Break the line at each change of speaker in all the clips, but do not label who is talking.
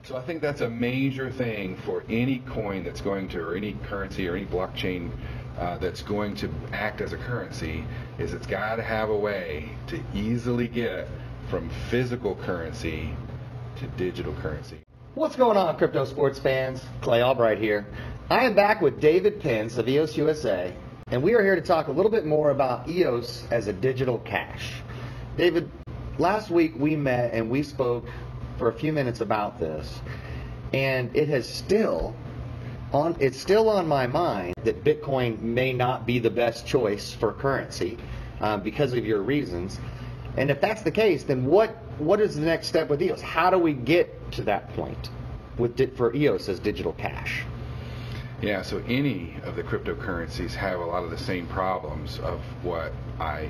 So I think that's a major thing for any coin that's going to, or any currency or any blockchain that's going to act as a currency, is it's got to have a way to easily get from physical currency to digital currency.
What's going on, crypto sports fans? Clay Albright here. I am back with David Pence of EOS USA, and we are here to talk a little bit more about EOS as a digital cash. David, last week we met and we spoke for a few minutes about this, and it's still on my mind that Bitcoin may not be the best choice for currency because of your reasons. And if that's the case, then what is the next step with EOS? How do we get to that point for EOS as digital cash?
Yeah, so any of the cryptocurrencies have a lot of the same problems of what I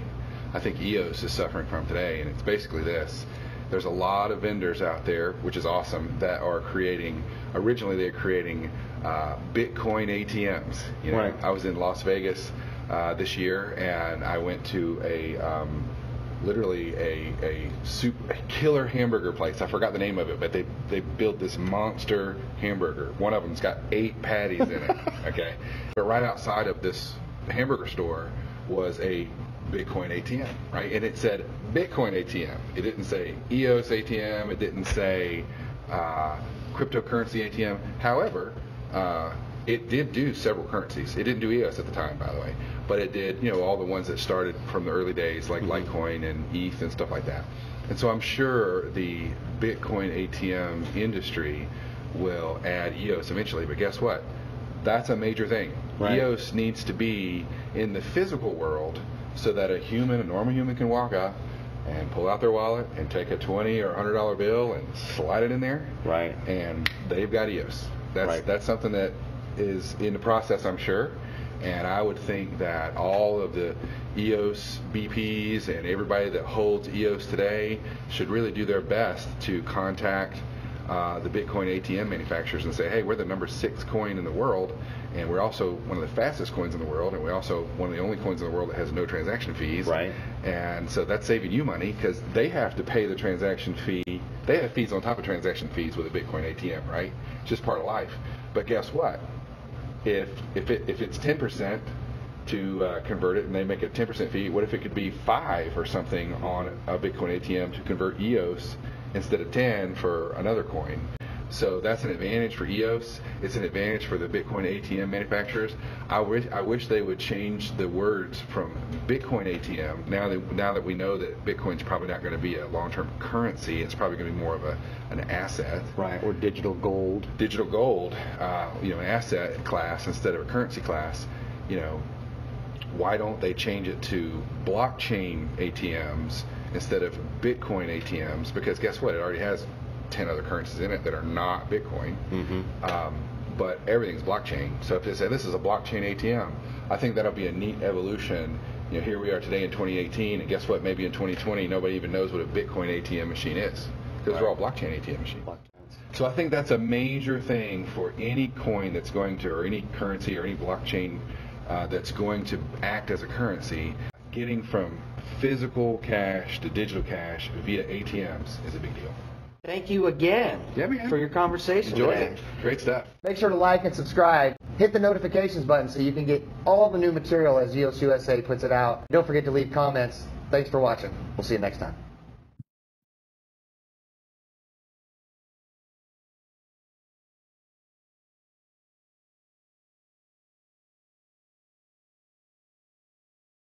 think EOS is suffering from today, and it's basically this. There's a lot of vendors out there, which is awesome, that are originally they're creating Bitcoin ATMs. You know,
right.
I was in Las Vegas this year, and I went to literally a killer hamburger place. I forgot the name of it, but they built this monster hamburger. One of them's got 8 patties in it. Okay, but right outside of this hamburger store was a Bitcoin ATM, right? And it said Bitcoin ATM. It didn't say EOS ATM. It didn't say cryptocurrency ATM. However, it did do several currencies. It didn't do EOS at the time, by the way, but it did, you know, all the ones that started from the early days, like Litecoin and ETH and stuff like that. And so I'm sure the Bitcoin ATM industry will add EOS eventually, but guess what? That's a major thing.
Right.
EOS needs to be in the physical world so that a normal human can walk up and pull out their wallet and take a $20 or $100 bill and slide it in there.
Right.
And they've got EOS. That's something that is in the process, I'm sure. And I would think that all of the EOS BPs and everybody that holds EOS today should really do their best to contact the Bitcoin ATM manufacturers and say, hey, we're the number 6 coin in the world, and we're also one of the fastest coins in the world, and we're also one of the only coins in the world that has no transaction fees.
Right.
And so that's saving you money because they have to pay the transaction fee. They have fees on top of transaction fees with a Bitcoin ATM, right? It's just part of life. But guess what? If it's 10% to convert it, and they make a 10% fee, what if it could be 5 or something on a Bitcoin ATM to convert EOS instead of 10 for another coin? So that's an advantage for EOS. It's an advantage for the Bitcoin ATM manufacturers. I wish they would change the words from Bitcoin ATM. Now that we know that Bitcoin's probably not going to be a long-term currency, it's probably going to be more of an asset.
Right. Or digital gold.
Digital gold, an asset class instead of a currency class. You know, why don't they change it to blockchain ATMs instead of Bitcoin ATMs? Because guess what? It already has 10 other currencies in it that are not Bitcoin. But everything's blockchain. So if they say this is a blockchain ATM, I think that'll be a neat evolution. You know, here we are today in 2018, and guess what? Maybe in 2020, nobody even knows what a Bitcoin ATM machine is because they're all blockchain ATM machines. So I think that's a major thing for any coin that's going to, or any currency or any blockchain that's going to act as a currency. Getting from physical cash to digital cash via ATMs is a big deal.
Thank you again for your conversation
Enjoyed
today.
it. Great stuff.
Make sure to like and subscribe. Hit the notifications button so you can get all the new material as EOS USA puts it out. Don't forget to leave comments. Thanks for watching. We'll see you next time.